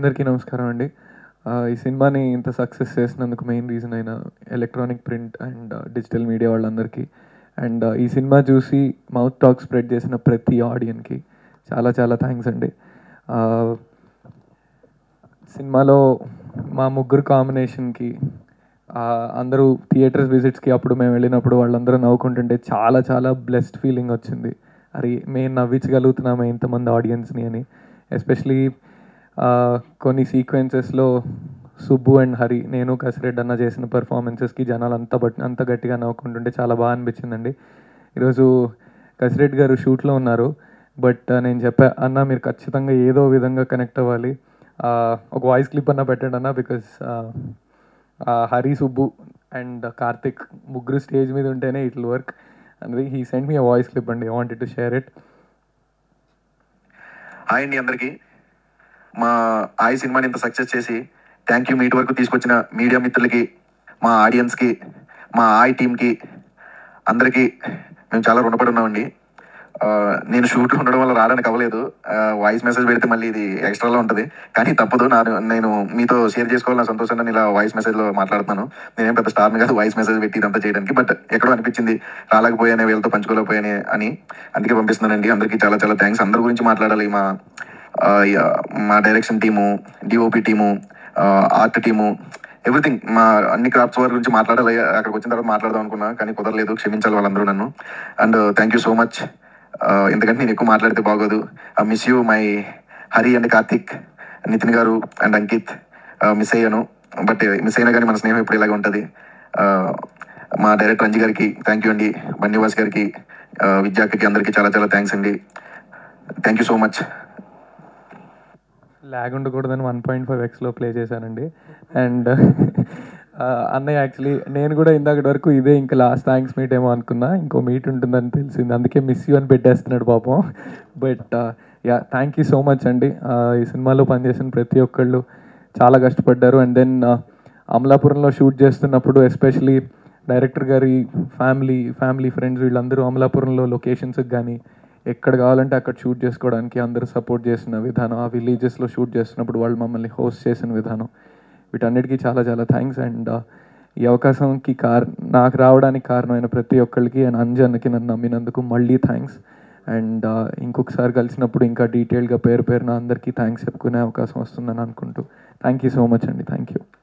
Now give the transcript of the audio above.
అందరికీ నమస్కారం అండి. ఈ సినిమాని ఇంత సక్సెస్ చేసినందుకు మెయిన్ రీజన్ అయిన electronic print and digital media వాళ్ళందరికీ అండ్ ఈ సినిమా చూసి మౌత్ టాక్ స్ప్రెడ్ చేసిన ప్రతి ఆడియన్కి చాలా చాలా థ్యాంక్స్ అండి. సినిమాలో మా ముగ్గురు కాంబినేషన్కి అందరూ థియేటర్స్ విజిట్స్కి అప్పుడు మేము వెళ్ళినప్పుడు వాళ్ళందరూ నవ్వుకుంటుంటే చాలా చాలా బ్లెస్డ్ ఫీలింగ్ వచ్చింది. అది మేము నవ్వించగలుగుతున్నాము ఇంతమంది ఆడియన్స్ని అని. ఎస్పెషలీ కొన్ని సీక్వెన్సెస్లో సుబ్బు అండ్ హరి, నేను కసిరెడ్డి అన్న చేసిన పర్ఫార్మెన్సెస్కి జనాలు అంత గట్టిగా నవ్వుకుంటుంటే చాలా బాగా అనిపించిందండి. ఈరోజు కసిరెడ్డి గారు షూట్లో ఉన్నారు, బట్ నేను చెప్పా అన్న మీరు ఖచ్చితంగా ఏదో విధంగా కనెక్ట్ అవ్వాలి, ఒక వాయిస్ క్లిప్ అన్న పెట్టండి అన్న, బికాస్ హరి, సుబ్బు అండ్ కార్తిక్ ముగ్గురు స్టేజ్ మీద ఉంటేనే ఇట్ విల్ వర్క్ అనేది he send me voice clip అండి. I wanted to share it. Hi అండి అందరికీ. మా ఆయి సినిమాని ఇంత సక్సెస్ చేసి థ్యాంక్ యూ మీట్ వరకు తీసుకొచ్చిన మీడియా మిత్రులకి, మా ఆడియన్స్కి, మా ఆయి టీమ్కి అందరికీ మేము చాలా రుణపడి ఉన్నామండి. నేను షూట్లో ఉండడం వల్ల రావడానికి అవ్వలేదు. వాయిస్ మెసేజ్ పెడితే మళ్ళీ ఇది ఎక్స్ట్రాలో ఉంటుంది, కానీ తప్పదు. నేను మీతో షేర్ చేసుకోవాలని సంతోషంగా ఇలా వాయిస్ మెసేజ్లో మాట్లాడుతున్నాను. నేనేం పెద్ద స్టార్ని కాదు వాయిస్ మెసేజ్ పెట్టి ఇదంతా చేయడానికి, బట్ ఎక్కడో అనిపించింది రాలేకపోయానే, వీళ్ళతో పంచుకోలేకపోయానే అని, అందుకే పంపిస్తున్నానండి. అందరికీ చాలా చాలా థ్యాంక్స్. అందరి గురించి మాట్లాడాలి. మా direction team, DOP team, art team, everything, మా అన్ని క్రాఫ్ట్స్ వారి గురించి మాట్లాడాలి. అక్కడికి వచ్చిన తర్వాత మాట్లాడదాం అనుకున్నా, కానీ కుదరలేదు. క్షమించాలి వాళ్ళందరూ నన్ను. And thank you so much. ఎందుకంటే నేను ఎక్కువ మాట్లాడితే బాగోదు. Miss you my Hari and Karthik, Nitin garu and Ankit. Miss అయ్యాను, బట్ మిస్ అయినా కానీ మన స్నేహం ఇప్పుడు ఇలాగే ఉంటుంది. మా డైరెక్టర్ రంజీ గారికి థ్యాంక్ యూ అండి, బన్నివాస్ గారికి, విద్యాకి, అందరికీ చాలా చాలా థ్యాంక్స్ అండి. Thank you so much. Lag ఉండకూడదని 1.5xలో ప్లే చేశానండి. అండ్ అన్నయ్య యాక్చువల్లీ నేను కూడా ఇందాకటి వరకు ఇదే ఇంకా లాస్ట్ థ్యాంక్స్ మీట్ ఏమో అనుకున్నా, ఇంకో మీట్ ఉంటుందని తెలిసింది, అందుకే మిస్ యూ అని పెట్టేస్తున్నాడు పాపం. But yeah, thank you so much అండి. ఈ సినిమాలో పనిచేసిన ప్రతి ఒక్కళ్ళు చాలా కష్టపడ్డారు. అండ్ దెన్ అమలాపురంలో షూట్ చేస్తున్నప్పుడు ఎస్పెషలీ డైరెక్టర్ గారి ఫ్యామిలీ ఫ్రెండ్స్ వీళ్ళందరూ అమలాపురంలో లొకేషన్స్కి కానీ ఎక్కడ కావాలంటే అక్కడ షూట్ చేసుకోవడానికి అందరూ సపోర్ట్ చేసిన విధానం, ఆ విలేజెస్లో షూట్ చేస్తున్నప్పుడు వాళ్ళు మమ్మల్ని హోస్ట్ చేసిన విధానం, వీటన్నిటికీ చాలా చాలా థ్యాంక్స్. అండ్ ఈ అవకాశంకి నాకు రావడానికి కారణమైన ప్రతి ఒక్కరికి అండ్ అంజన్కి నన్ను నమ్మినందుకు మళ్ళీ థ్యాంక్స్. అండ్ ఇంకొకసారి కలిసినప్పుడు ఇంకా డీటెయిల్గా పేరున అందరికీ థ్యాంక్స్ చెప్పుకునే అవకాశం వస్తుందని అనుకుంటూ థ్యాంక్ యూ సో మచ్ అండి. Thank you.